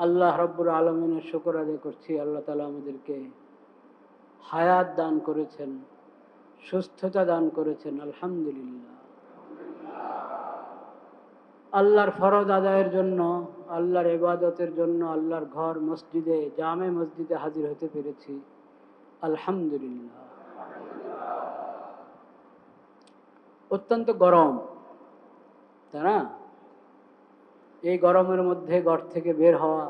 আল্লাহ রাব্বুল আলামিনের শুকর আদায় করছি। আল্লাহ তাআলা আমাদেরকে হায়াত দান করেছেন, সুস্থতা দান করেছেন, আলহামদুলিল্লাহ। আল্লাহর ফরজ আদায়ের জন্য, আল্লাহর ইবাদতের জন্য আল্লাহর ঘর মসজিদে, জামে মসজিদে হাজির হতে পেরেছি, আলহামদুলিল্লাহ। অত্যন্ত গরম, তাই না? এই গরমের মধ্যে ঘর থেকে বের হওয়া,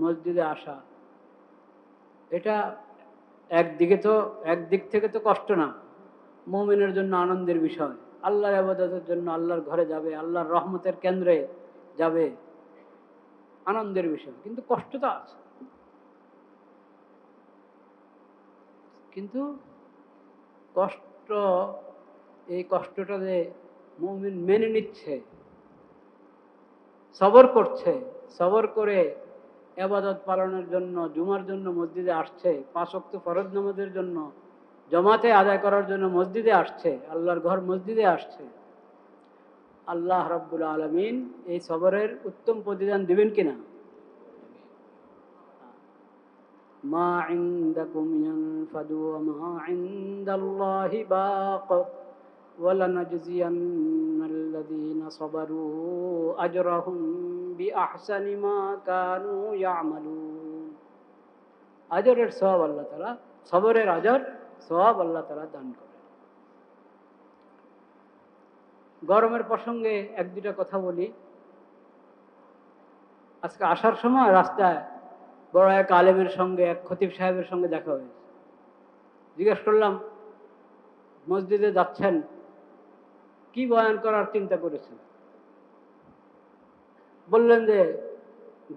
মসজিদে আসা, এটা একদিক থেকে তো কষ্ট না, মুমিনের জন্য আনন্দের বিষয়। আল্লাহর ইবাদতের জন্য আল্লাহর ঘরে যাবে, আল্লাহর রহমতের কেন্দ্রে যাবে, আনন্দের বিষয়। কিন্তু কষ্ট তো আছে। কিন্তু কষ্ট, এই কষ্টটা যে মুমিন মেনে নিচ্ছে, সবর করছে, সবর করে ইবাদত পালনের জন্য, জুমার জন্য মসজিদে আসছে, 5 ওয়াক্ত ফরজ নামাজের জন্য জামাতে আদায় করার জন্য মসজিদে আসছে, আল্লাহর ঘর মসজিদে আসছে, আল্লাহ রাব্বুল আলামিন এই সবরের উত্তম প্রতিদান দিবেন কিনা? মা ইনদাকুম ইয়ানফাদু ওয়া মা ইনদাল্লাহি বাক ওয়া লানাজজিয়ান্নাল্লাযীনা সাবারু আজরাহুম বিআহসানি মা কানু ইয়ামালুন। আজরের সওয়াব আল্লাহ তাআলা, সবরের আজর সওয়াব আল্লাহ তাআলা দান করেন। গরমের প্রসঙ্গে এক দুটা কথা বলি। আজকে আসার সময় রাস্তায় বড় এক আলেমের সঙ্গে, এক খতিব সাহেবের সঙ্গে দেখা হয়েছে। জিজ্ঞেস করলাম, মসজিদে যাচ্ছেন, কি বয়ান করার চিন্তা করেছেন? বললেন যে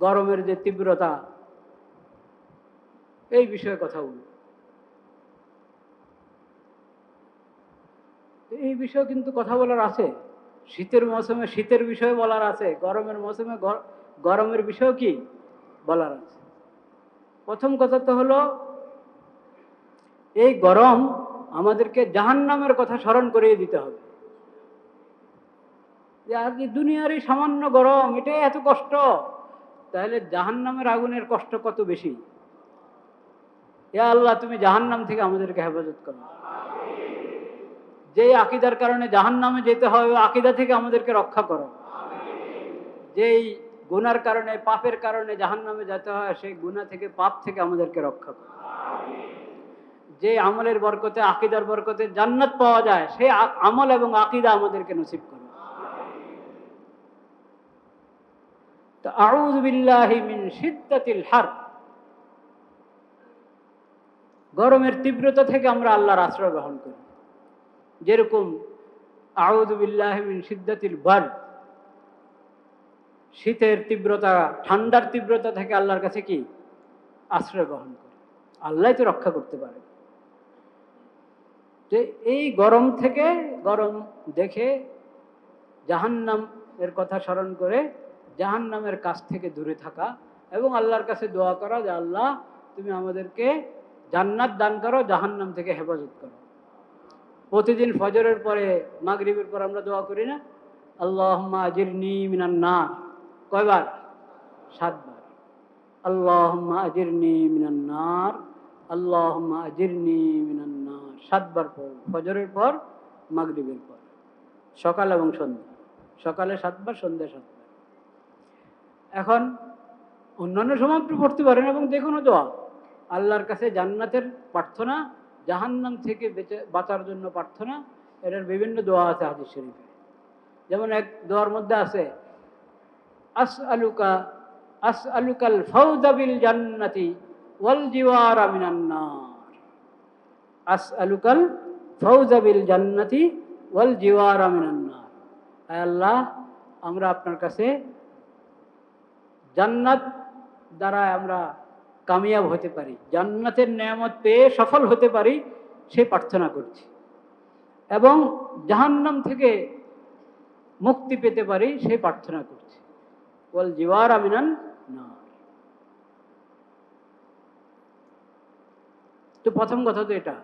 গরমের যে তীব্রতা, এই বিষয়ে কথা বলুন। এই বিষয়ে কিন্তু কথা বলার আছে। শীতের মৌসুমে শীতের বিষয়ে বলার আছে, গরমের মৌসুমে গরমের বিষয় কি বলার আছে। প্রথম কথা তো হলো, এই গরম আমাদেরকে জাহান্নামের কথা স্মরণ করিয়ে দিতে হবে। যে আর কি দুনিয়ার এই সামান্য গরম, এটাই এত কষ্ট, তাহলে জাহান্নামের আগুনের কষ্ট কত বেশি। ইয়া আল্লাহ, তুমি জাহান্নাম থেকে আমাদেরকে হেফাজত করো। যেই আকীদার কারণে জাহান্নামে যেতে হয়, ওই আকীদা থেকে আমাদেরকে রক্ষা করো। যেই গুনার কারণে, পাপের কারণে জাহান্নামে যেতে হয়, সেই গুনাহ থেকে, পাপ থেকে আমাদেরকে রক্ষা করো। যে আমলের বরকতে, আকীদার বরকতে জান্নাত পাওয়া যায়, সেই আমল এবং আকীদা আমাদেরকে নসিব করো। তো আউযু বিল্লাহি মিন শিদ্দাতিল হার, গরমের তীব্রতা থেকে আমরা আল্লাহর আশ্রয় গ্রহণ করি। যেরকম আউযু বিল্লাহি মিন শিদ্দাতিল বারদ, শীতের তীব্রতা, ঠান্ডার তীব্রতা থেকে আল্লাহর কাছে কি আশ্রয় গ্রহণ করি। আল্লাহই তো রক্ষা করতে পারে। যে এই গরম থেকে, গরম দেখে জাহান্নাম এর কথা স্মরণ করে জাহান্নামের কাছ থেকে দূরে থাকা এবং আল্লাহর কাছে দোয়া করা যে আল্লাহ, তুমি আমাদেরকে জান্নাত দান করো, জাহান্নাম থেকে হেফাজত করো। প্রতিদিন ফজরের পরে, মাগরিবের পর আমরা দোয়া করি না, আল্লাহুম্মা আজিরনি মিনান নার। কয়বার? 7 বার। আল্লাহুম্মা আজিরনি মিনান নার, আল্লাহুম্মা আজিরনি মিনান নার, 7 বার পড়ব, ফজরের পর, মাগরিবের পর, সকাল এবং সন্ধ্যা। সকালে 7 বার, সন্ধ্যা 7 বার। এখন অন্যান্য সময় আপনি পড়তে পারেন এবং যে কোনো দোয়া, আল্লাহর কাছে জান্নাতের প্রার্থনা, জাহান্নাম থেকে বাঁচার জন্য প্রার্থনা, এটার বিভিন্ন দোয়া আছে হাদিস শরীফে। যেমন এক দোয়ার মধ্যে আছে, আসআলুকাল ফাওজা বিল জান্নাতি ওয়াল জিওয়ারা মিনান নার। আসআলুকাল ফাওজা বিল জান্নাতি ওয়াল জিওয়ারা মিনান নার। হে আল্লাহ, আমরা আপনার কাছে জান্নাত দ্বারা আমরা কামিয়াব হতে পারি, জান্নাতের নেয়ামত পেয়ে সফল হতে পারি, সেই প্রার্থনা করছি, এবং জাহান্নাম থেকে মুক্তি পেতে পারি, সেই প্রার্থনা করছি। ওয়াল জিওয়ারা মিনান নার। তো প্রথম কথা তো এটা,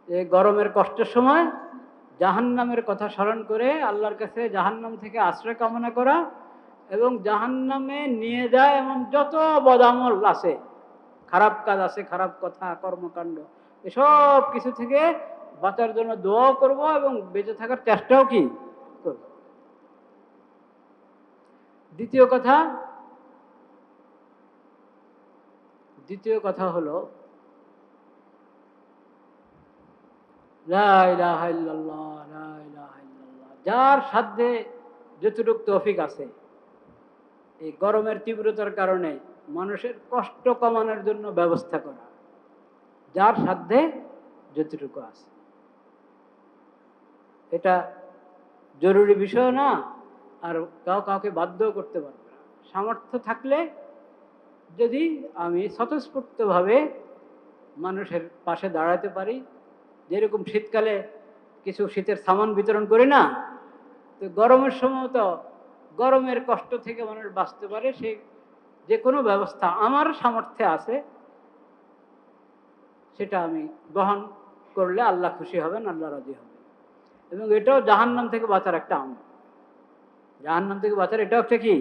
যে গরমের কষ্টের সময় জাহান্নামের কথা স্মরণ করে আল্লাহর কাছে জাহান্নাম থেকে আশ্রয় কামনা করা এবং জাহান্নামে নিয়ে যায় এমন যত বদামল আছে, খারাপ কাজ আছে, খারাপ কথা, কর্মকাণ্ড, এসব কিছু থেকে বাঁচার জন্য দোয়াও করব এবং বেঁচে থাকার চেষ্টাও কি করব। দ্বিতীয় কথা হলো লা ইলাহা ইল্লাল্লাহ, লা ইলাহা ইল্লাল্লাহ। যার সাধ্যে যতটুকু তৌফিক আছে, এই গরমের তীব্রতার কারণে মানুষের কষ্ট কমানোর জন্য ব্যবস্থা করা, যার সাধ্যে যতটুকু আছে। এটা জরুরি বিষয় না, আর কাউকে বাধ্য করতে পারবে না। সামর্থ্য থাকলে যদি আমি স্বতঃস্ফূর্তভাবে মানুষের পাশে দাঁড়াতে পারি, যেরকম শীতকালে কিছু শীতের সামান বিতরণ করি না, তো গরমের সময় তো গরমের কষ্ট থেকে মানুষ বাঁচতে পারে, সে যে কোনো ব্যবস্থা আমার সামর্থ্যে আছে, সেটা আমি গ্রহণ করলে আল্লাহ খুশি হবেন, আল্লাহ রাজি হবেন। এবং এটাও জাহান্নাম থেকে বাঁচার একটা আমল। জাহান্নাম থেকে বাঁচার এটাও একটা কি,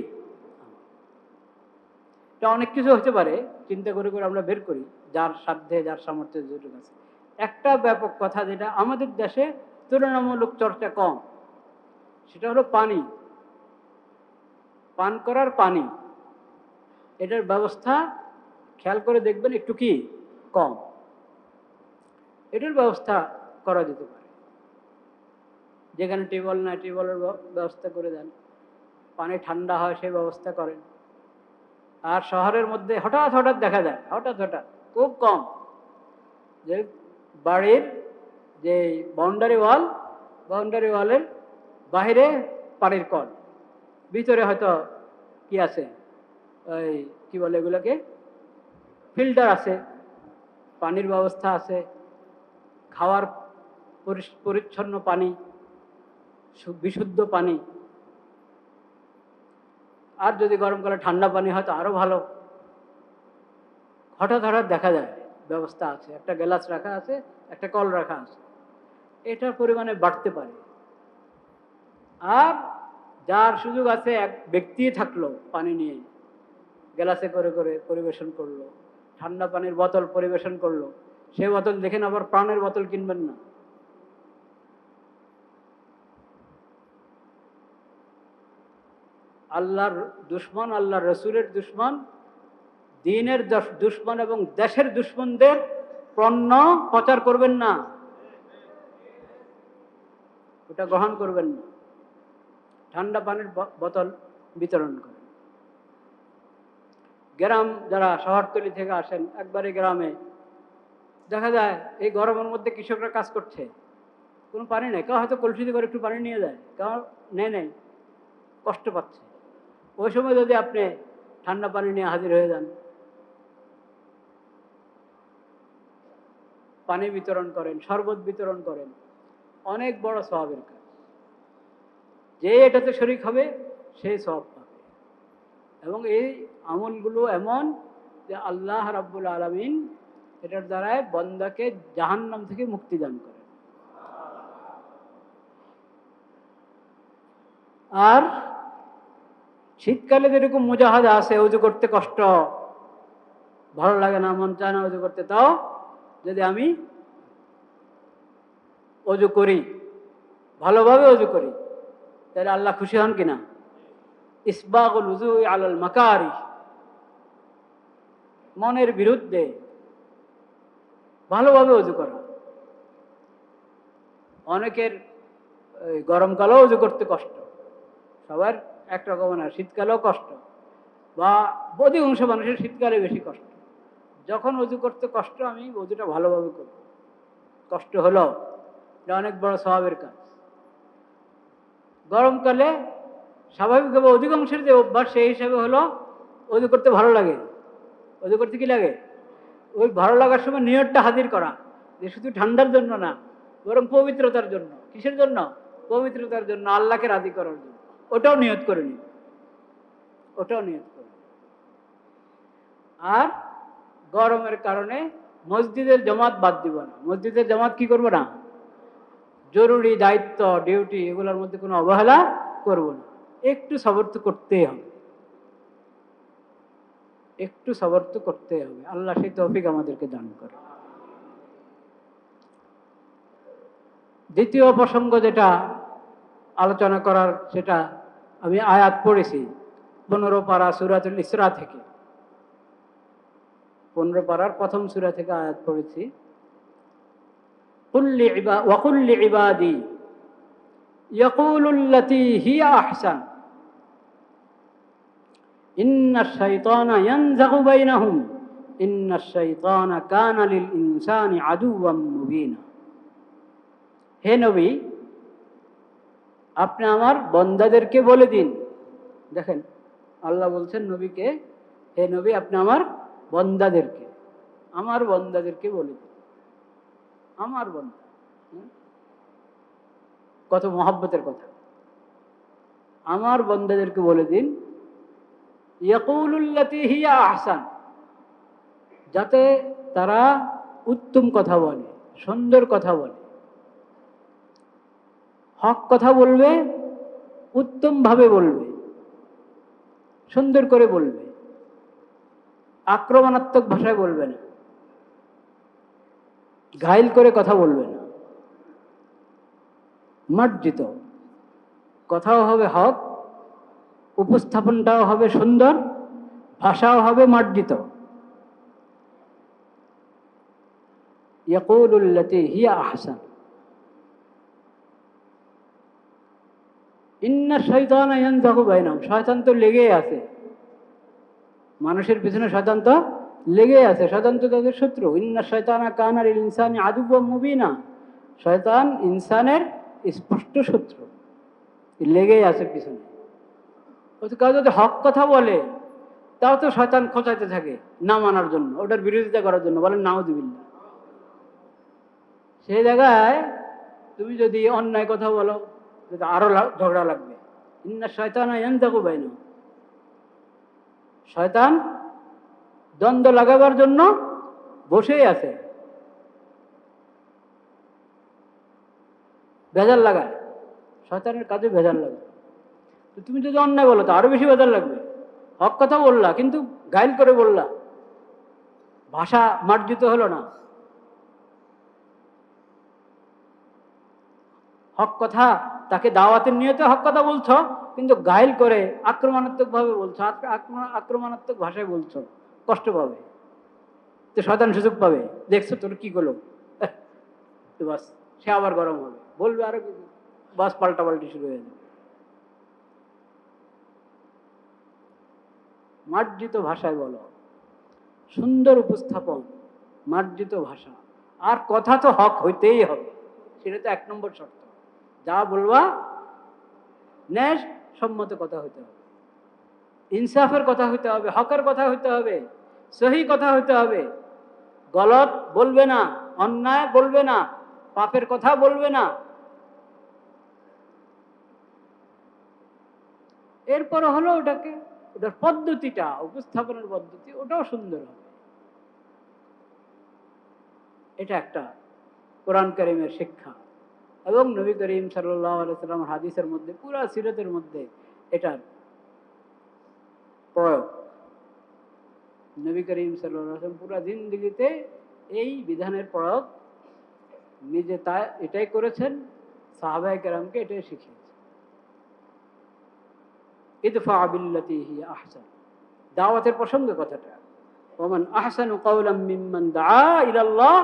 এটা অনেক কিছু হতে পারে, চিন্তা করে করে আমরা বের করি যার সাধ্যে যার সামর্থ্যে যেটুকু আছে। একটা ব্যাপক কথা যেটা আমাদের দেশে তুলনামূলক চর্চা কম, সেটা হলো পানি, পান করার পানি। এটার ব্যবস্থা খেয়াল করে দেখবেন একটু কি কম। এটার ব্যবস্থা করা যেতে পারে, যেখানে টিউবওয়েল না টিউবওয়েলের ব্যবস্থা করে দেন, পানি ঠান্ডা হয় সেই ব্যবস্থা করেন। আর শহরের মধ্যে হঠাৎ হঠাৎ দেখা যায়, হঠাৎ হঠাৎ খুব কম, যে বাড়ির যে বাউন্ডারি ওয়ালের বাহিরে পানির কল, ভিতরে হয়তো কি আছে, ওই কি বলে এগুলোকে, ফিল্টার আছে, পানির ব্যবস্থা আছে, খাওয়ার পরিচ্ছন্ন পানি, বিশুদ্ধ পানি। আর যদি গরমকালে ঠান্ডা পানি হয় তো আরো ভালো। হঠাৎ হঠাৎ দেখা যায় ব্যবস্থা আছে, একটা গ্লাস রাখা আছে, একটা কল রাখা আছে, এটার পরিমাণে বাড়তে পারে। আর যার সুযোগ আছে, এক ব্যক্তি থাকলো পানি নিয়ে গ্লাসে করে করে পরিবেশন করলো, ঠান্ডা পানির বোতল পরিবেশন করলো, সে বোতল দেখেন আবার প্রাণের বোতল কিনবেন না। আল্লাহর দুশ্মন, আল্লাহর রসুলের দুশ্মন, দ্বীনের দুশ্মন এবং দেশের দুশ্মনদের পণ্য প্রচার করবেন না, ওটা গ্রহণ করবেন না। ঠান্ডা পানির বোতল বিতরণ করেন। গ্রাম যারা শহরতলি থেকে আসেন, একবারে গ্রামে দেখা যায় এই গরমের মধ্যে কৃষকরা কাজ করছে, কোনো পানি নেই, কেউ হয়তো কলসিতে করে একটু পানি নিয়ে যায়, কেউ নেই, কষ্ট পাচ্ছে। ওই সময় যদি আপনি ঠান্ডা পানি নিয়ে হাজির হয়ে যান, পানি বিতরণ করেন, শরবত বিতরণ করেন, অনেক বড় সওয়াবের কাজ। যে এটাতে শরীক হবে সেই সওয়াব পাবে। এবং এই আমলগুলো এমন যে আল্লাহ রাব্বুল আলামিন এটার দ্বারায় বান্দাকে জাহান্নাম থেকে মুক্তি দান করেন। আর শীতকালে যেরকম মুজাহাদা আছে, ওযু করতে কষ্ট, ভালো লাগে না, মন চায় না ওযু করতে, তাও যদি আমি ওযু করি, ভালোভাবে ওযু করি, তাহলে আল্লাহ খুশি হন কিনা? ইসবাগুল উযু আলাল মাকারি, মনের বিরুদ্ধে ভালোভাবে ওযু করা। অনেকের গরমকালেও ওযু করতে কষ্ট, সবার একরকম না, শীতকালেও কষ্ট, বা অধিকাংশ মানুষের শীতকালে বেশি কষ্ট। যখন ওযু করতে কষ্ট, আমি ওযুটা ভালোভাবে করব। কষ্ট হলো, এটা অনেক বড় সওয়াবের কাজ। গরমকালে স্বাভাবিকভাবে অধিকাংশের যে অভ্যাস, সেই হিসাবে হলো ওযু করতে ভালো লাগে। ওযু করতে কি লাগে? ওই ভালো লাগার সময় নিয়তটা হাজির করা, যে শুধু ঠান্ডার জন্য না, বরং পবিত্রতার জন্য। কিসের জন্য? পবিত্রতার জন্য, আল্লাহকে রাজি করার জন্য। ওটাও নিয়ত করে নিন, ওটাও নিয়ত করে। আর গরমের কারণে মসজিদের জামাত বাদ দিব না। মসজিদের জামাত কি করবো না? জরুরি দায়িত্ব, ডিউটি, এগুলোর মধ্যে কোনো অবহেলা করব না। একটু সবর তো করতেই হবে। একটু সবর তো করতে হবে। আল্লাহ সেই তৌফিক আমাদেরকে দান করে। দ্বিতীয় প্রসঙ্গ যেটা আলোচনা করার, সেটা আমি আয়াত পড়েছি 15 পারা সূরাতুল ইসরা থেকে। 15 পারার প্রথম সূরা থেকে আয়াত পড়েছি। ওয়াকুল লিইবাদি ইয়াকুলুল্লাতী হিয়া আহসান ইন্নাশ শাইতানা ইয়ানজাগু বাইনাহুম ইন্নাশ শাইতানা কানা লিল ইনসানি আদুওয়াম মুবিনা। হে নবী, আপনি আমার বান্দাদেরকে বলে দিন। দেখেন, আল্লাহ বলছেন নবীকে, হে নবী, আপনি আমার বান্দাদেরকে বলে দিন। আমার বান্দা, কত মহব্বতের কথা। আমার বান্দাদেরকে বলে দিন, ইয়াকুলুল্লাতী হিয়া আহসান, যাতে তারা উত্তম কথা বলে, সুন্দর কথা বলে, হক কথা বলবে, উত্তম ভাবে বলবে, সুন্দর করে বলবে, আক্রমণাত্মক ভাষায় বলবে না, ঘাইল করে কথা বলবে না, মার্জিত কথাও হবে হক, উপস্থাপনটাও হবে সুন্দর, ভাষাও হবে মার্জিত। ইয়াকুলুল্লাতী হিয়া আহসান ইন্নাশ শাইতানা ইয়ানজাগু বাইনাহুম। শয়তান তো লেগেই আছে, মানুষের পিছনে শয়তান তো লেগেই আছে, শয়তান তো তাদের শত্রু। ইন্নাশ শাইতানা কানা লিল ইনসানি আদুওয়াম মুবিনা। শয়তান ইনসানের স্পষ্ট শত্রু, লেগেই আছে পিছনে। কেউ যদি হক কথা বলে, তাও তো শয়তান খোঁচাইতে থাকে না মানার জন্য, ওটার বিরোধিতা করার জন্য, বলেন নাউযুবিল্লাহ। সেই জায়গায় তুমি যদি অন্যায় কথা বলো, আরো ঝগড়া লাগবে। ইন্নাশ শাইতানা ইয়ানজাগু বাইনাহুম। শয়তান দ্বন্দ্ব লাগাবার জন্য বসেই আছে, ভেজাল লাগায়, শয়তানের কাজে ভেজাল লাগায়। তুমি যদি অন্যায় বলো তো আরো বেশি ভেজাল লাগবে। হক কথা বললা, কিন্তু গাইল করে বললা, ভাষা মার্জিত হলো না। হক কথা, তাকে দাওয়াতের নিয়তে হক কথা বলছো, কিন্তু গাইল করে আক্রমণাত্মক ভাবে বলছো, আক্রমণাত্মক ভাষায় বলছো, কষ্ট পাবে। তো শয়তান সুযোগ পাবে, দেখছো তোর কি করলো, তো বাস সে আবার গরম হবে, বলবে আরো কিছু, বাস পাল্টাপাল্টি শুরু হয়ে যাবে। মার্জিত ভাষায় বলো, সুন্দর উপস্থাপন, মার্জিত ভাষা। আর কথা তো হক হইতেই হবে, সেটা তো 1 নম্বর শর্ত। যা বলবা ন্যায় সম্মত কথা হইতে হবে, ইনসাফের কথা হইতে হবে, হকের কথা হইতে হবে, সহি কথা হইতে হবে। গলত বলবে না, অন্যায় বলবে না, পাপের কথা বলবে না। এরপরে হলো ওটার পদ্ধতিটা, উপস্থাপনের পদ্ধতি, ওটাও সুন্দর হবে। এটা একটা কোরআন কারীমের শিক্ষা, এবং নবী করিম সাল্লাল্লাহু আলাইহি ওয়াসাল্লাম হাদিসের মধ্যে, পুরা সিরাতের মধ্যে এটার প্রয়োগ। নবী করিম সাল্লাল্লাহু আলাইহি ওয়াসাল্লাম পুরা জিন্দেগিতে এই বিধানের প্রয়োগ নিজে এটাই করেছেন, সাহাবায়ে কেরামকে এটাই শিখিয়েছেন। ইদফা বিল্লাতী হিয়া আহসান, দাওয়াতের প্রসঙ্গে কথাটা। ওমান আহসানু কাওলাম মিম্মান দাআ ইলাল্লাহ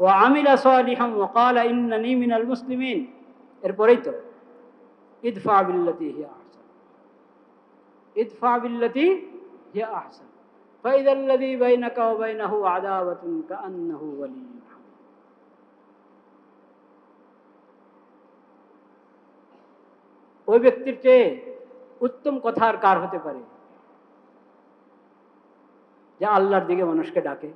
ওয়া আমিলা সালিহান ওয়া ক্বালা ইন্নানী মিনাল মুসলিমিন। এরপরেই তো ইদফা বিল্লাতী হিয়া আহসান, ইদফা বিল্লাতী হিয়া আহসান ফাইযাল্লাযী বাইনাকা ওয়া বাইনাহু আদাওয়াতুন কাআন্নাহু ওয়ালিয়্যুন হামীম। ওই ব্যক্তির চেয়ে উত্তম কথা আর কার হতে পারে, যে আল্লাহর দিকে মানুষকে ডাকে,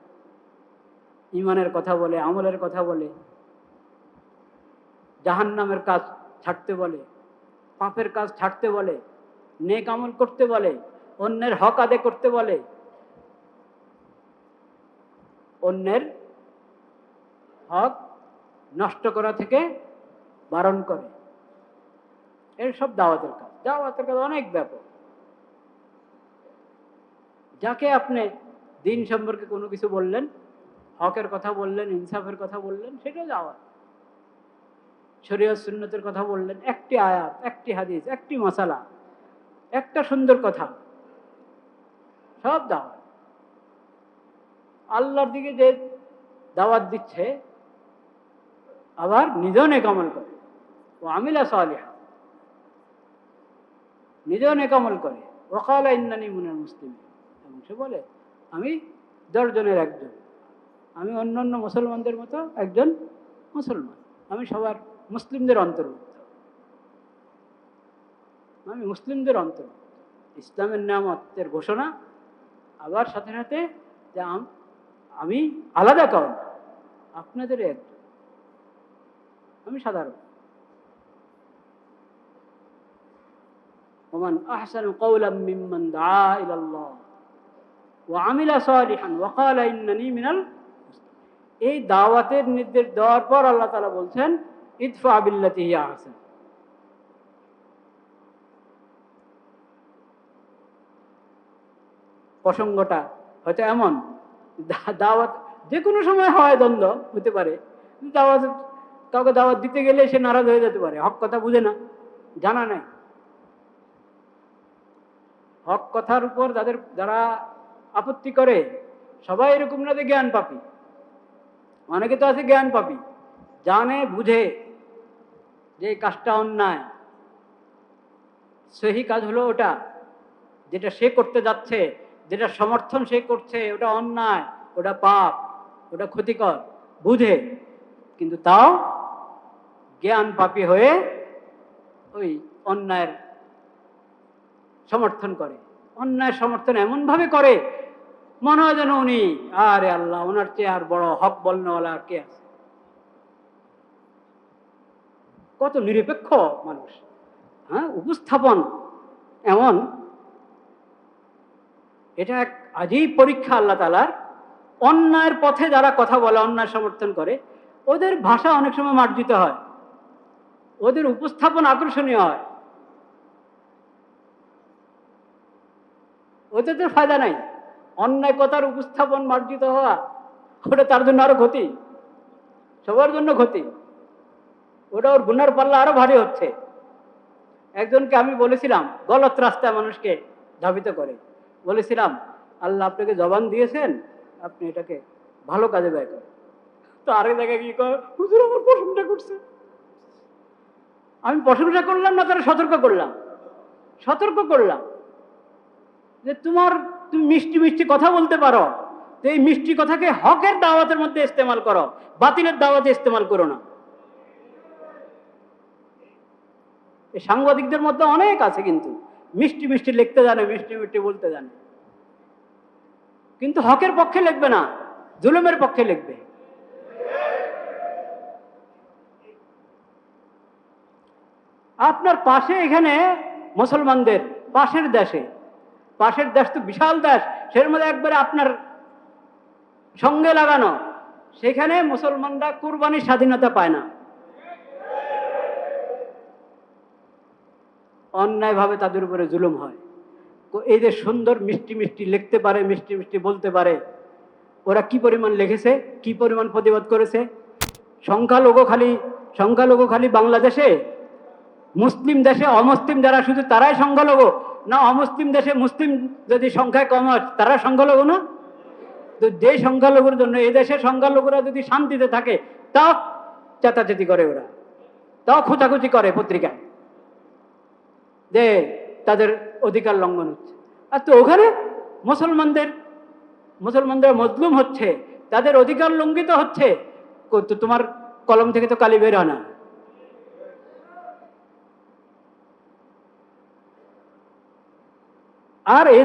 ঈমানের কথা বলে, আমলের কথা বলে, জাহান্নামের কাজ ছাড়তে বলে, পাপের কাজ ছাড়তে বলে, নেক আমল করতে বলে, অন্যের হক আদায় করতে বলে, অন্যের হক নষ্ট করা থেকে বারণ করে। এর সব দাওয়াতের কাজ। দাওয়াতের কাজ অনেক ব্যাপক। যাকে আপনি দিন সম্পর্কে কোনো কিছু বললেন, হকের কথা বললেন, ইনসাফের কথা বললেন, সেটাও দাওয়াত। শরীয়ত সুন্নতের কথা বললেন, একটি আয়াত, একটি হাদিস, একটি মাসালা, একটা সুন্দর কথা, সব দাওয়াত। আল্লাহর দিকে যে দাওয়াত দিচ্ছে, আবার নিজেও নেক আমল করে, ও আমিলা সালিহা, নিজেও নেক আমল করে, ওয়াকালা ইন্নানি মিনাল মুসলিমিন, এবং সে বলে আমি 10 জনের একজন, আমি অন্যান্য মুসলমানদের মতো একজন মুসলমান, আমি সবার মুসলিমদের অন্তর্ভুক্ত, আমি মুসলিমদের অন্তর্ভুক্ত। ইসলামের নিয়ামতের ঘোষণা, আবার সাথে সাথে যে আমি আলাদা কারণ, আপনাদের একজন, আমি সাধারণ। ওমান আহসানু কওলাম মিম্মান দাআ ইলাল্লাহ ওয়া আমিলা সালিহান ওয়া ক্বালা ইন্নানি মিনাল মুসলিমিন। এই দাওয়াতের নির্দেশ দেওয়ার পর আল্লাহ তাআলা বলছেন ইদফা বিল্লাতি হিয়া আহসান। প্রসঙ্গটা হয়তো এমন, দাওয়াত যে কোনো সময় হয়, দ্বন্দ্ব হতে পারে, দাওয়াত কাউকে দাওয়াত দিতে গেলে সে নারাজ হয়ে যেতে পারে, হক কথা বুঝে না, জানা নাই। হক কথার উপর যারা আপত্তি করে, সবাই এরকম না যে জ্ঞান পাপী, অনেকে তো আছে জ্ঞান পাপী, জানে বুঝে যে কাজটা অন্যায়, সহি কাজ হলো ওটা, যেটা সে করতে যাচ্ছে, যেটা সমর্থন সে করছে, ওটা অন্যায়, ওটা পাপ, ওটা ক্ষতিকর, বুঝে, কিন্তু তাও জ্ঞান পাপী হয়ে ওই অন্যায়ের সমর্থন করে। অন্যায় সমর্থন এমন ভাবে করে মনে হয় যেন উনি, আরে আল্লাহ, ওনার চেয়ে আর বড় হক বলনেওয়ালা কে আছে। কত নিরপেক্ষ মানুষ, হ্যাঁ, উপস্থাপন এমন, এটা এক আজীব পরীক্ষা আল্লাহ তাআলার। অন্যায়ের পথে যারা কথা বলে, অন্যায় সমর্থন করে, ওদের ভাষা অনেক সময় মার্জিত হয়, ওদের উপস্থাপন আকর্ষণীয় হয়, ওতে তো ফায়দা নাই। অন্যায় কথার উপস্থাপন মার্জিত হওয়া, ওটা তার জন্য আরো ক্ষতি, সবার জন্য ক্ষতি, ওটা ওর গুনার পাল্লা আরো ভারী হচ্ছে। একজনকে আমি বলেছিলাম, গলত রাস্তায় মানুষকে ধাবিত করে, বলেছিলাম আল্লাহ আপনাকে জবান দিয়েছেন, আপনি এটাকে ভালো কাজে ব্যয় করেন। তো আরেক জায়গায় কি কর, হুজুর আমার প্রশংসা করছে। আমি প্রশংসা করলাম না, তারা সতর্ক করলাম যে তুমি মিষ্টি মিষ্টি কথা বলতে পারো, তো এই মিষ্টি কথাকে হকের দাওয়াতের মধ্যে ইস্তেমাল করো, বাতিলের দাওয়াতে ইস্তেমাল করো না। এই সাংবাদিকদের মধ্যে অনেক আছে কিন্তু মিষ্টি মিষ্টি লিখতে জানে, মিষ্টি মিষ্টি বলতে জানে, কিন্তু হকের পক্ষে লিখবে না, জুলুমের পক্ষে লিখবে। আপনার পাশে এখানে মুসলমানদের পাশের দেশ তো বিশাল দেশ, সের মধ্যে একবারে আপনার সঙ্গে লাগানো, সেখানে মুসলমানরা কুরবানির স্বাধীনতা পায় না, অন্যায়ভাবে তাদের উপরে জুলুম হয়। এই যে সুন্দর মিষ্টি মিষ্টি লিখতে পারে, মিষ্টি মিষ্টি বলতে পারে, ওরা কি পরিমাণ লিখেছে, কি পরিমাণ প্রতিবাদ করেছে। সংখ্যালঘু খালি বাংলাদেশে, মুসলিম দেশে অমুসলিম যারা শুধু তারাই সংখ্যালঘু না, অমুসলিম দেশে মুসলিম যদি সংখ্যায় কম হয় তারা সংখ্যালঘু না? তো যে সংখ্যালঘুর জন্য এই দেশের সংখ্যালঘুরা যদি শান্তিতে থাকে, তাও চেঁচাচেতি করে, ওরা তাও খোঁচাখুচি করে পত্রিকায় যে তাদের অধিকার লঙ্ঘন হচ্ছে। আর তো ওখানে মুসলমানদের মজলুম হচ্ছে, তাদের অধিকার লঙ্ঘিত হচ্ছে, তো তোমার কলম থেকে তো কালি বের হয় না। আর এই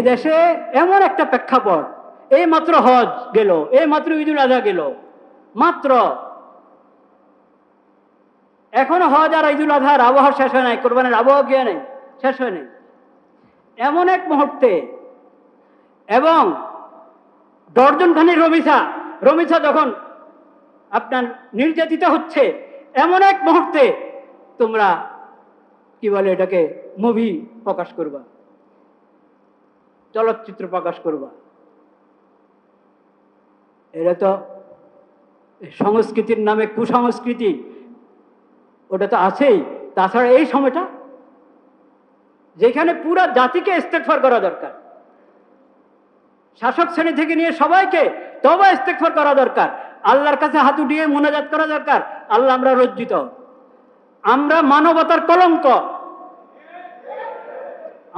দেশে এমন একটা প্রেক্ষাপট, এই মাত্র হজ গেল, এই মাত্র ঈদুল আজহা গেল, মাত্র এখনো হজ আর ঈদুল আজহার আবহাওয়া শেষ হয় নাই, কোরবানির আবহাওয়া গিয়ে নেই, শেষ হয় নাই, এমন এক মুহূর্তে, এবং দর্জনখানি রমিসা যখন আপনার নির্যাতিত হচ্ছে, এমন এক মুহূর্তে তোমরা কি বলে এটাকে, মুভি প্রকাশ করবা। চলচ্চিত্র প্রকাশ করবা। এটা তো সংস্কৃতির নামে কুসংস্কৃতি, ওটা তো আছেই। তাছাড়া এই সময়টা যেখানে পুরা জাতিকে ইস্তেগফার করা দরকার, শাসক শ্রেণী থেকে নিয়ে সবাইকে তওবা ইস্তেগফার করা দরকার, আল্লাহর কাছে হাত উঠিয়ে মুনাজাত করা দরকার। আল্লাহ, আমরা লজ্জিত, আমরা মানবতার কলঙ্ক,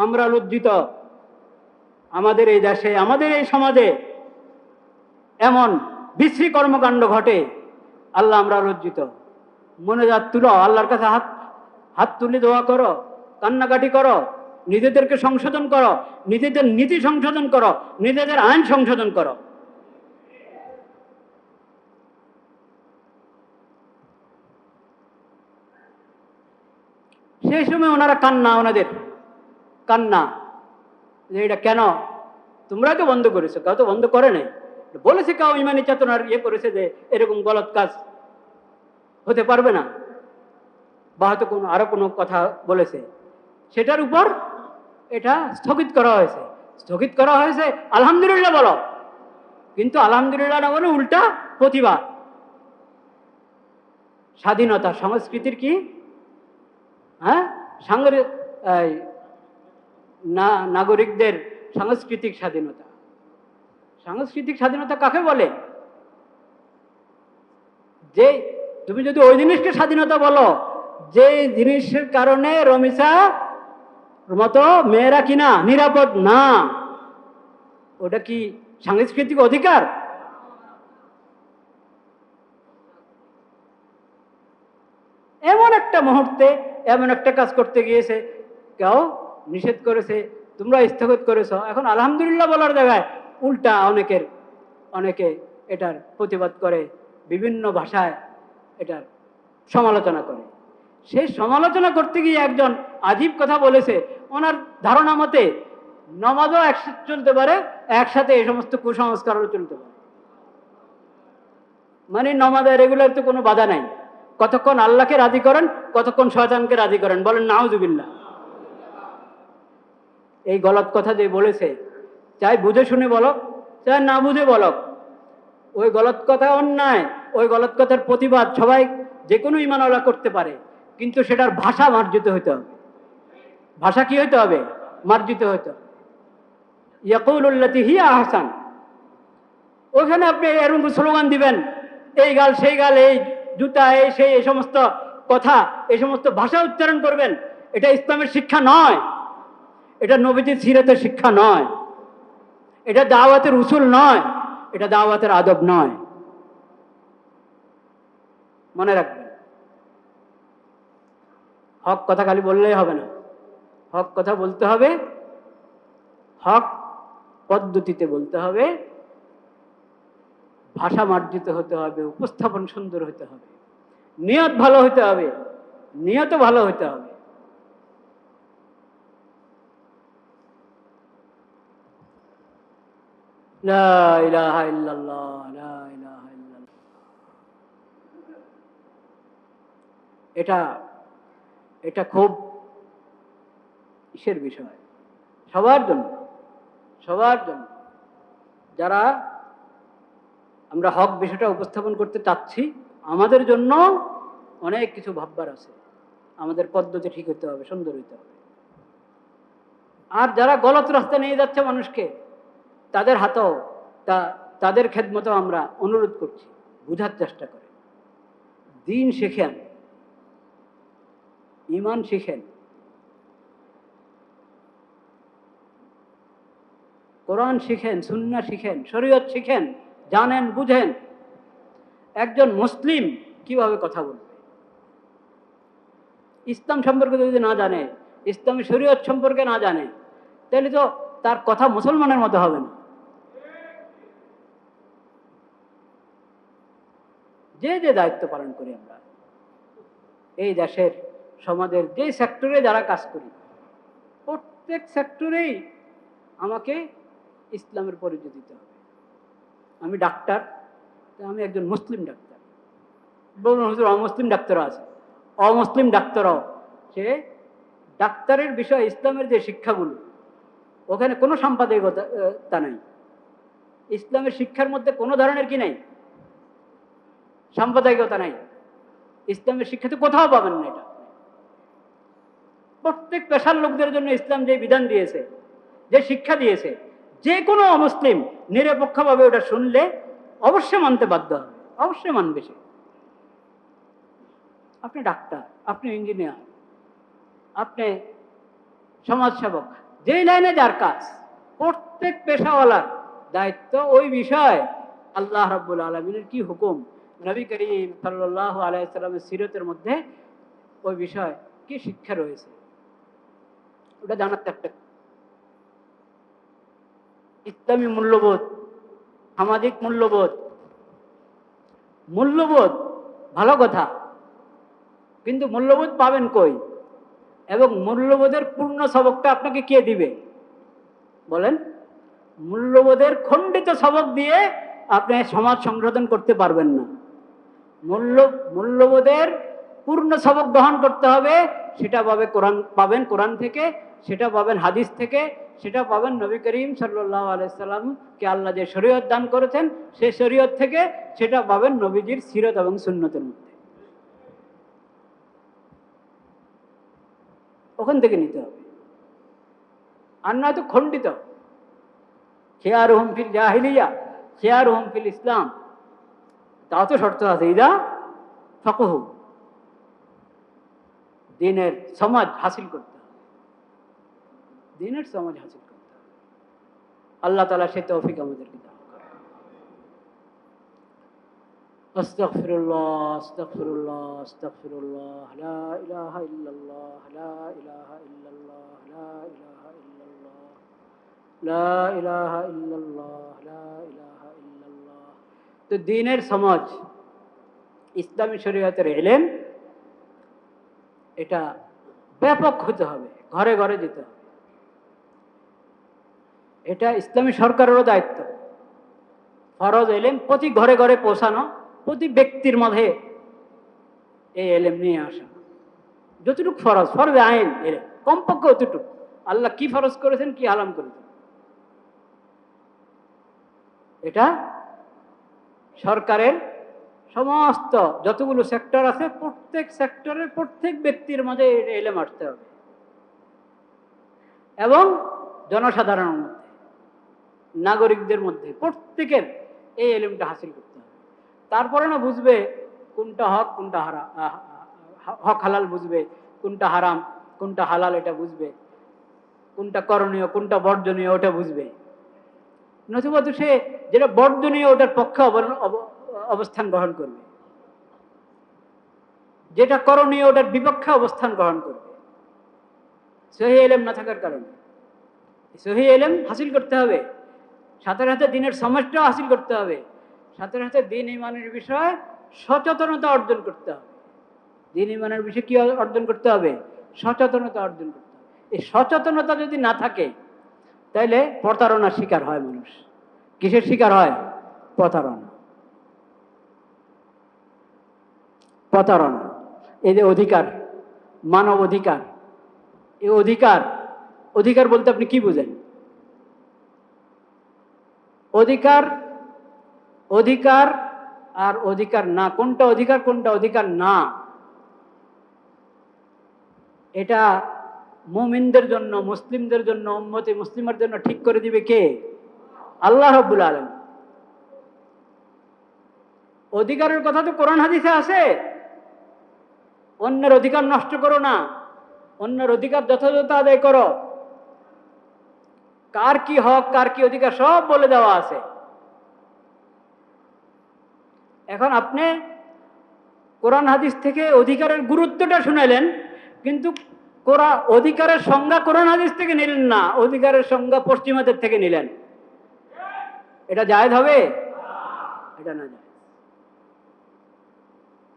আমরা লজ্জিত। আমাদের এই দেশে, আমাদের এই সমাজে এমন বিশ্রী কর্মকাণ্ড ঘটে। আল্লাহ, আমরা লজ্জিত। মুনাজাত তুলো, আল্লাহর কাছে হাত তুলে দোয়া করো, কান্নাকাটি করো, নিজেদেরকে সংশোধন করো, নিজেদের নীতি সংশোধন করো, নিজেদের আইন সংশোধন করো। সেই সময় ওনারা কান্না, ওনাদের কান্না যে এটা কেন তোমরা তো বন্ধ করেছো, কেউ তো বন্ধ করে নাই, বলেছে কেউ ইমানি চেতনার করেছে যে এরকম গলত কাজ হতে পারবে না, বা হয়তো আরো কোনো কথা বলেছে, সেটার উপর এটা স্থগিত করা হয়েছে। স্থগিত করা হয়েছে, আলহামদুলিল্লাহ বলো, কিন্তু আলহামদুলিল্লাহ না বলে উল্টা প্রতিবাদ। স্বাধীনতা সংস্কৃতির কি? হ্যাঁ, নাগরিকদের সাংস্কৃতিক স্বাধীনতা। সাংস্কৃতিক স্বাধীনতা কাকে বলে? যে তুমি যদি ওই জিনিসকে স্বাধীনতা বলো যে জিনিসের কারণে রমিসা মতো মেয়েরা কিনা নিরাপদ না, ওটা কি সাংস্কৃতিক অধিকার? এমন একটা মুহূর্তে এমন একটা কাজ করতে গিয়েছে, কেউ নিষেধ করেছে, তোমরা স্থগিত করেছ, এখন আলহামদুলিল্লাহ বলার জায়গায় উল্টা অনেকে এটার প্রতিবাদ করে, বিভিন্ন ভাষায় এটার সমালোচনা করে। সেই সমালোচনা করতে গিয়ে একজন আজীব কথা বলেছে, ওনার ধারণা মতে নমাজও একসাথে চলতে পারে, একসাথে এই সমস্ত কুসংস্কারও চলতে পারে। মানে নমাজে রেগুলার তো কোনো বাধা নাই, কতক্ষণ আল্লাহকে রাজি করেন, কতক্ষণ শয়তানকে রাজি করেন, বলেন নাউজুবিল্লাহ। এই গলত কথা যে বলেছে, চাই বুঝে শুনে বলক, চাই না বুঝে বলক, ওই গলত কথা অন্যায়, ওই গলত কথার প্রতিবাদ সবাই যে কোনো ঈমানওয়ালা করতে পারে, কিন্তু সেটার ভাষা মার্জিত হইতে হবে। ভাষা কি হইতে হবে? মার্জিত হইতে হবে। ইয়াকুলুল্লাতী হিয়া আহসান, ওখানে আপনি এরকম স্লোগান দিবেন, এই গাল সেই গাল, এই জুতা, এই সেই, এই সমস্ত কথা, এই সমস্ত ভাষা উচ্চারণ করবেন, এটা ইসলামের শিক্ষা নয়, এটা নবীজির সিরাতের শিক্ষা নয়, এটা দাওয়াতের উসুল নয়, এটা দাওয়াতের আদব নয়। মনে রাখবেন, হক কথা খালি বললেই হবে না, হক কথা বলতে হবে, হক পদ্ধতিতে বলতে হবে, ভাষা মার্জিত হতে হবে, উপস্থাপন সুন্দর হতে হবে, নিয়ত ভালো হতে হবে, নিয়ত ভালো হতে হবে। লা ইলাহা ইল্লাল্লাহ, লা ইলাহা ইল্লাল্লাহ। এটা খুব ইসের বিষয়, সবার জন্য, সবার জন্য। যারা আমরা হক বিষয়টা উপস্থাপন করতে চাচ্ছি, আমাদের জন্য অনেক কিছু ভাববার আছে, আমাদের পদ্ধতি ঠিক হতে হবে, সুন্দর হতে হবে। আর যারা গলত রাস্তা নিয়ে যাচ্ছে মানুষকে, তাদের হাতেও তাদের খেদমতেও আমরা অনুরোধ করছি, বুঝার চেষ্টা করে, দ্বীন শিখেন, ঈমান শিখেন, কোরআন শিখেন, সুন্নাহ শিখেন, শরীয়ত শিখেন, জানেন, বুঝেন। একজন মুসলিম কিভাবে কথা বলবে? ইসলাম সম্পর্কে যদি না জানে, ইসলামী শরীয়ত সম্পর্কে না জানে, তাহলে তো তার কথা মুসলমানের মতো হবে না। যে যে দায়িত্ব পালন করি আমরা এই দেশের, সমাজের যে সেক্টরে যারা কাজ করি, প্রত্যেক সেক্টরেই আমাকে ইসলামের পরিচয় দিতে হবে। আমি ডাক্তার, আমি একজন মুসলিম ডাক্তার। বলুন হুজুর, অমুসলিম ডাক্তারও আছে, অমুসলিম ডাক্তারও সে ডাক্তারের বিষয় ইসলামের যে শিক্ষাগুলো, ওখানে কোনো সাম্প্রদায়িকতা নাই। ইসলামের শিক্ষার মধ্যে কোনো ধরনের কি নাই, সাম্প্রদায়িকতা নাই। ইসলামের শিক্ষাতে কোথাও পাবেন না এটা। প্রত্যেক পেশার লোকদের জন্য ইসলাম যে বিধান দিয়েছে, যে শিক্ষা দিয়েছে, যে কোনো অমুসলিম নিরপেক্ষভাবে ওটা শুনলে অবশ্যই মানতে বাধ্য হবে, অবশ্যই মানবে সে। আপনি ডাক্তার, আপনি ইঞ্জিনিয়ার, আপনি সমাজসেবক, যেই লাইনে যার কাজ, প্রত্যেক পেশাওয়ালার দায়িত্ব ওই বিষয় আল্লাহ রাব্বুল আলামিনের কি হুকুম, নবী করিম সাল্লাল্লাহু আলাইহি ওয়াসাল্লামের সিরতের মধ্যে ওই বিষয় কি শিক্ষা রয়েছে ওটা জানার একটা। ইসলামী মূল্যবোধ, সামাজিক মূল্যবোধ, মূল্যবোধ ভালো কথা, কিন্তু মূল্যবোধ পাবেন কই? এবং মূল্যবোধের পূর্ণ সবকটা আপনাকে কে দিবে বলেন? মূল্যবোধের খণ্ডিত সবক দিয়ে আপনি সমাজ সংশোধন করতে পারবেন না। মূল্যবোধের পূর্ণ সবক গ্রহণ করতে হবে, সেটা পাবেন কোরআন থেকে, সেটা পাবেন হাদিস থেকে, সেটা পাবেন নবী করিম সাল্লাল্লাহু আলাইহি সাল্লামকে আল্লাহ যে শরীয়ত দান করেছেন সেই শরীয়ত থেকে, সেটা পাবেন নবীজির সিরত এবং সুন্নতের মধ্যে। ওখান থেকে নিতে হবে, আর নয়তো খণ্ডিত। খিয়ারুহুম ফিল জাহিলিয়া খিয়ারুহুম ফিল ইসলাম, তাও তো শর্ত আছে। ইদা ফাকহু, দ্বীনের সমাজ হাসিল করতে হবে, দ্বীনের সমাজ হাসিল করতে হবে। আল্লাহ তাআলা সেই তৌফিক আমাদেরকে দান করেন। আস্তাগফিরুল্লাহ আস্তাগফিরুল্লাহ আস্তাগফিরুল্লাহ, লা ইলাহা ইল্লাল্লাহ লা ইলাহা ইল্লাল্লাহ লা ইলাহা ইল্লাল্লাহ লা ইলাহা ইল্লাল্লাহ লা ইলাহা ইল্লাল্লাহ। তো দ্বীনের সমাজ, ইসলামী শরীয়তের ইলম, এটা ব্যাপক হতে হবে, ঘরে ঘরে যেতে হবে। এটা ইসলামী সরকারেরও দায়িত্ব। ফরজ ইলম প্রতি ঘরে ঘরে পৌঁছানো, প্রতি ব্যক্তির মধ্যে এই ইলম নিয়ে আসা। যতটুকু ফরজ, ফরজ আইন ইলম কমপক্ষে অতটুকু, আল্লাহ কি ফরজ করেছেন, কি হারাম করেছেন, এটা সরকারের সমস্ত যতগুলো সেক্টর আছে, প্রত্যেক সেক্টরের প্রত্যেক ব্যক্তির মাঝে ইলম আসতে হবে, এবং জনসাধারণের মধ্যে, নাগরিকদের মধ্যে প্রত্যেকের এই ইলমটা হাসিল করতে হবে। তারপরে না বুঝবে কোনটা হক, কোনটা হক হালাল বুঝবে, কোনটা হারাম কোনটা হালাল এটা বুঝবে, কোনটা করণীয় কোনটা বর্জনীয় ওটা বুঝবে। নতুবা তো সে যেটা বর্জনীয় ওটার পক্ষে অবস্থান গ্রহণ করবে, যেটা করণীয় ওটার বিপক্ষে অবস্থান গ্রহণ করবে, সহিহ ইলম না থাকার কারণে। সহিহ ইলম হাসিল করতে হবে, সাথে সাথে দ্বীনের সমাজটাও হাসিল করতে হবে, সাথে সাথে দ্বীন ঈমানের বিষয়ে সচেতনতা অর্জন করতে হবে। দ্বীন ঈমানের বিষয়ে কি অর্জন করতে হবে? সচেতনতা অর্জন করতে হবে। এই সচেতনতা যদি না থাকে তাইলে প্রতারণার শিকার হয় মানুষ। কিসের শিকার হয়? প্রতারণা। প্রতারণা। এই যে অধিকার, মানব অধিকার, এই অধিকার, অধিকার বলতে আপনি কি বুঝেন? অধিকার, অধিকার আর অধিকার না, কোনটা অধিকার কোনটা অধিকার না, এটা মুমিনদের জন্য, মুসলিমদের জন্য, উম্মতে মুসলিমের জন্য ঠিক করে দিবে কে? আল্লাহ রাব্বুল আলামিন। অধিকারের কথা তো কোরআন হাদিসে আছে। অন্যের অধিকার নষ্ট করো না, অন্যের অধিকার যথাযথ আদায় করো। কার কি হক, কার কি অধিকার সব বলে দেওয়া আছে। এখন আপনি কোরআন হাদিস থেকে অধিকারের গুরুত্বটা শুনাইলেন, কিন্তু অধিকারের সংজ্ঞা কোরআন হাদিস থেকে নিলেন না, অধিকারের সংজ্ঞা পশ্চিমাদের থেকে নিলেন। এটা জায়েজ হবে? এটা না জায়েজ।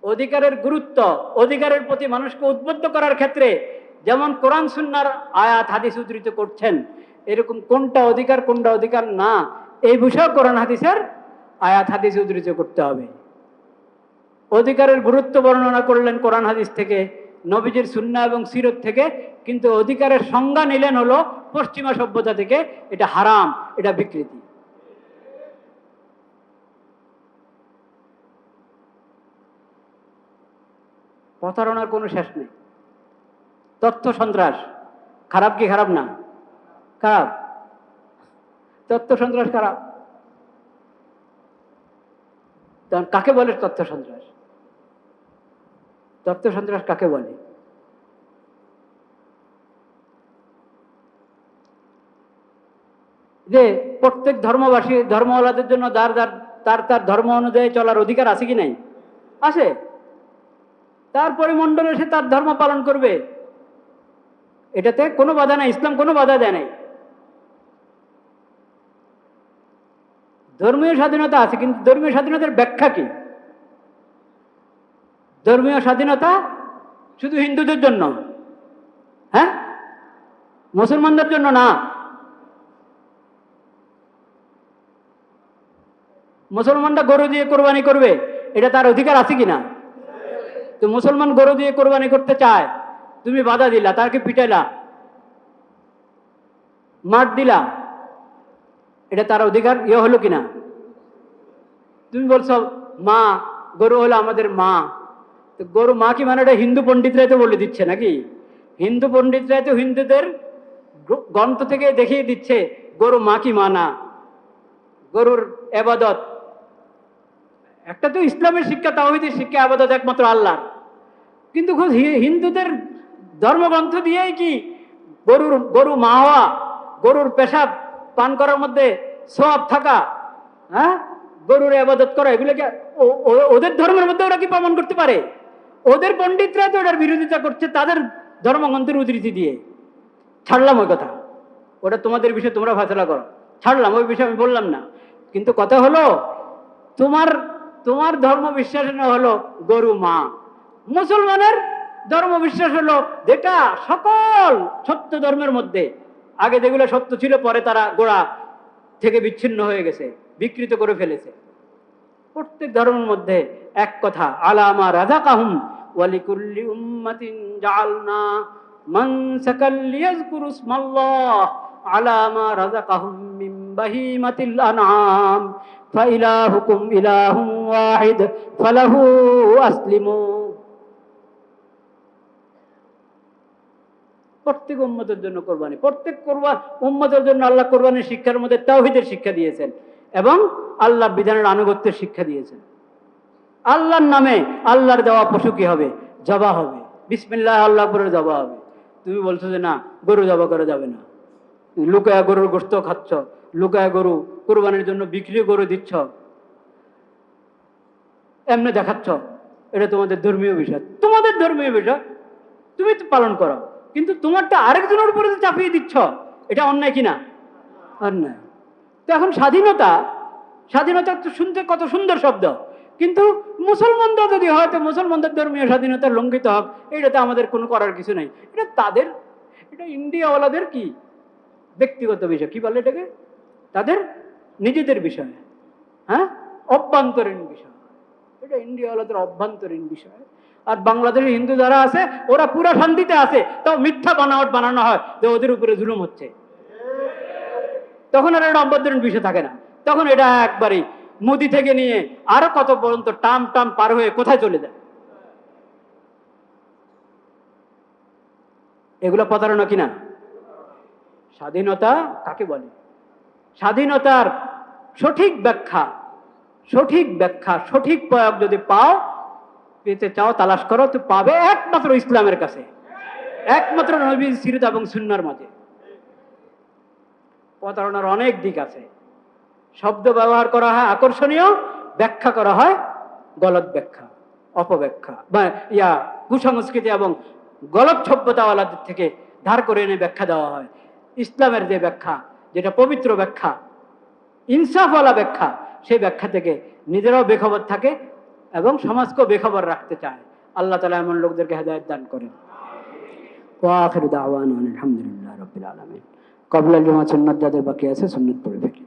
অধিকারের গুরুত্ব, অধিকারের প্রতি মানুষকে উদ্বুদ্ধ করার ক্ষেত্রে যেমন কোরআন সুন্নাহর আয়াত হাদিস উদ্ধৃত করছেন, এরকম কোনটা অধিকার কোনটা অধিকার না এই বিষয়ে কোরআন হাদিসের আয়াত হাদিস উদ্ধৃত করতে হবে। অধিকারের গুরুত্ব বর্ণনা করলেন কোরআন হাদিস থেকে, নবীজির সুন্নাহ এবং সিরত থেকে, কিন্তু অধিকারের সংজ্ঞা নিলেন হলো পশ্চিমা সভ্যতা থেকে। এটা হারাম, এটা বিকৃতি। প্রতারণার কোনো শেষ নেই। তথ্য সন্ত্রাস খারাপ কি খারাপ না? খারাপ। তথ্য সন্ত্রাস খারাপ। কাকে বলে তথ্য সন্ত্রাস? তথ্য সন্ত্রাস কাকে বলে? যে প্রত্যেক ধর্মবাসী ধর্মওয়ালাদের জন্য তার তার ধর্ম অনুযায়ী চলার অধিকার আছে কি নাই? আছে। তার পরিমণ্ডলে সে তার ধর্ম পালন করবে, এটাতে কোনো বাধা নাই। ইসলাম কোনো বাধা দেয় নাই। ধর্মীয় স্বাধীনতা আছে, কিন্তু ধর্মীয় স্বাধীনতার ব্যাখ্যা কি? ধর্মীয় স্বাধীনতা শুধু হিন্দুদের জন্য, হ্যাঁ, মুসলমানদের জন্য না। মুসলমানরা গরু দিয়ে কোরবানি করবে, এটা তার অধিকার আছে কিনা? তো মুসলমান গরু দিয়ে কোরবানি করতে চায়, তুমি বাধা দিলা, তাকে পিটাইলা, মার দিলা, এটা তার অধিকার হলো কিনা? তুমি বলছো মা, গরু হলো আমাদের মা। তো গরু মা কি মানে? এটা হিন্দু পণ্ডিতরাই তো বলে দিচ্ছে নাকি? হিন্দু পণ্ডিতরাই তো হিন্দুদের গ্রন্থ থেকে দেখিয়ে দিচ্ছে গরু মা কি মা না। গরুর এবাদত একটা তো ইসলামের শিক্ষা, তাওহীদের শিক্ষা, আবাদত একমাত্র আল্লাহ। কিন্তু হিন্দুদের ধর্মগ্রন্থ দিয়েই কি গরু মা হওয়া, গরুর পেশাব পান করার মধ্যে সওয়াব থাকা, হ্যাঁ, গরুর ইবাদত করা, এগুলোকে ওদের ধর্মের মধ্যে ওরা কি প্রমাণ করতে পারে? ওদের পণ্ডিতরা তো ওটার বিরোধিতা করছে তাদের ধর্মগ্রন্থের উদ্ধৃতি দিয়ে। ছাড়লাম ওই কথা, ওটা তোমাদের বিষয়, তোমরা ফয়সালা করো। ছাড়লাম ওই বিষয়ে, আমি বললাম না। কিন্তু কথা হলো, তোমার ধর্ম বিশ্বাস হলো গরু মা, মুসলমানের ধর্ম বিশ্বাস হলো যেটা সকল সত্য ধর্মের মধ্যে আগে যেগুলো সত্য ছিল, পরে তারা গোড়া থেকে বিচ্ছিন্ন হয়ে গেছে, বিকৃত করে ফেলেছে। প্রত্যেক ধর্মের মধ্যে এক কথা, আলামা রাযাকাহুম ওয়ালিকুল্লি উম্মাতিন জাআলনা মানসাকাল লিয়াযকুরু ইসমাল্লাহ আলামা রাযাকাহুম মিন বাহিমাতিল আনআম ফাইলাহুকুম ইলাহুম ওয়াহিদ ফালাহু আসলিমু। প্রত্যেক উম্মতের জন্য কোরবানি, প্রত্যেক উম্মতের জন্য আল্লাহ কোরবানির শিক্ষার মধ্যে তাওহীদের শিক্ষা দিয়েছেন এবং আল্লাহর বিধানের আনুগত্যের শিক্ষা দিয়েছেন। আল্লাহর নামে আল্লাহর দেওয়া পশু কি হবে? জবা হবে, বিসমিল্লাহ আল্লাহ করে জবা হবে। তুমি বলছো যে না, গরু জবা করা যাবে না, লুকায়া গরুর গোশত খাচ্ছ, লুকায়া গরু কোরবানির জন্য বিক্রি গরু দিচ্ছ, এমনি দেখাচ্ছ, এটা তোমাদের ধর্মীয় বিষয়। তোমাদের ধর্মীয় বিষয় তুমি তো পালন করো, কিন্তু তোমারটা আরেকজনের উপরে চাপিয়ে দিচ্ছ, এটা অন্যায় কিনা? অন্যায়। তো এখন স্বাধীনতা তো শুনতে কত সুন্দর শব্দ, কিন্তু মুসলমানরা যদি হয়তো মুসলমানদের ধর্মীয় স্বাধীনতা লঙ্ঘিত হোক, এটাতে আমাদের কোনো করার কিছু নেই। এটা তাদের, এটা ইন্ডিয়াওয়ালাদের কি ব্যক্তিগত বিষয়, কি বলে এটাকে, তাদের নিজেদের বিষয়, হ্যাঁ, অভ্যন্তরীণ বিষয়। এটা ইন্ডিয়াওয়ালাদের অভ্যন্তরীণ বিষয়। আর বাংলাদেশের হিন্দু যারা আছে ওরা পুরা শান্তিতে আছে, তাও মিথ্যা বানাওয়াট বানানো হয় যে ওদের উপরে জুলুম হচ্ছে, তখন আর এটা অভ্যন্তরীণ বিষয় থাকে না। তখন এটা একবারই মোদি থেকে নিয়ে আরো কত পর্যন্ত টাম পার হয়ে কোথায় চলে যায়। এগুলো প্রতারণা কিনা? স্বাধীনতা কাকে বলে? স্বাধীনতার সঠিক ব্যাখ্যা, সঠিক প্রয়োগ যদি পেতে চাও, তালাশ করো, তো পাবে একমাত্র ইসলামের কাছে, একমাত্র নবীর সিরত এবং সুন্নাহর মাঝে। প্রতারণার অনেক দিক আছে। শব্দ ব্যবহার করা হয় আকর্ষণীয়, ব্যাখ্যা করা হয় গলত ব্যাখ্যা, অপব্যাখ্যা, বা কুসংস্কৃতি এবং গলত সভ্যতাওয়ালাদের থেকে ধার করে এনে ব্যাখ্যা দেওয়া হয়। ইসলামের যে ব্যাখ্যা, যেটা পবিত্র ব্যাখ্যা, ইনসাফওয়ালা ব্যাখ্যা, সেই ব্যাখ্যা থেকে নিজেরাও বেখবর থাকে এবং সমাজকেও বেখবর রাখতে চায়। আল্লাহ তাআলা এমন লোকদেরকে হেদায়েত দান করেন। ওয়া আখিরু দাওয়ানা আলহামদুলিল্লাহি রাব্বিল আলামিন। ক্বাবলা জুমা সুন্নাত যাদের বাকি আছে সুন্নাত পড়ে ফেলি।